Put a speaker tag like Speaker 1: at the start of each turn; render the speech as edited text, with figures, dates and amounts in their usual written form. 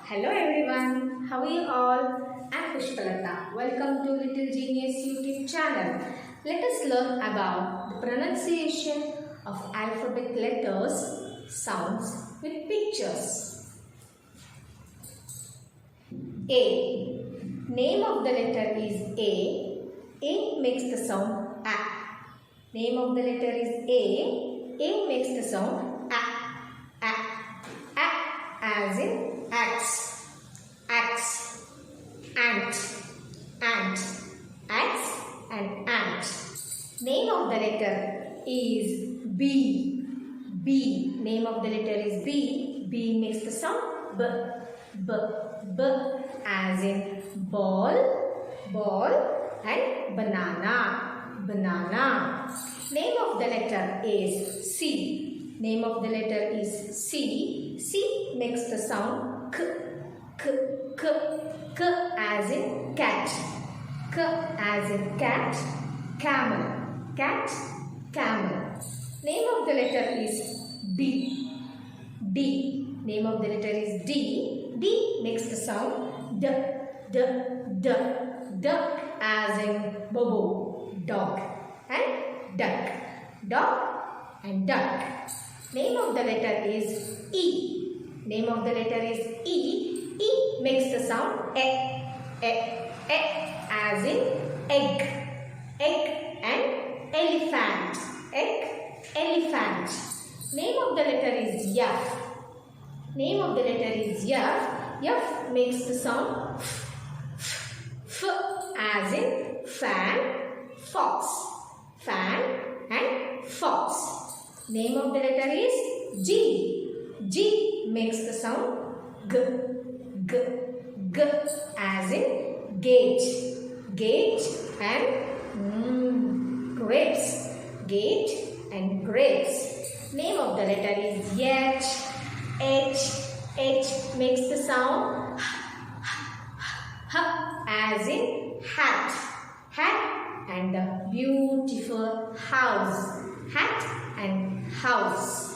Speaker 1: Hello everyone, how are you all? I'm Pushpalatha. Welcome to Little Genius YouTube channel. Let us learn about the pronunciation of alphabet letters, sounds with pictures. A. Name of the letter is A. A makes the sound A. Name of the letter is A. A makes the sound A. A. A as in axe, axe, ant, ant, axe and ant. Name of the letter is B. B. Name of the letter is B. B makes the sound B. B. B as in ball, ball and banana, banana. Name of the letter is C. Name of the letter is C. C makes the sound K. K. K. K as in cat. K as in cat. Camel. Cat. Camel. Name of the letter is D. D. Name of the letter is D. D makes the sound D. D. D. Duck as in bobo. Dog. And duck. Dog and duck. Name of the letter is E. Name of the letter is E. E makes the sound E. E. E as in egg. Egg and elephant. Egg, elephant. Name of the letter is F. Name of the letter is F. F makes the sound F. F as in fan, fox. Fan and fox. Name of the letter is G. G makes the sound G. G. G as in gate. Gate and grapes. Gate and grapes. Name of the letter is H. H. H makes the sound H as in hat. Hat and a beautiful house. Hat and house.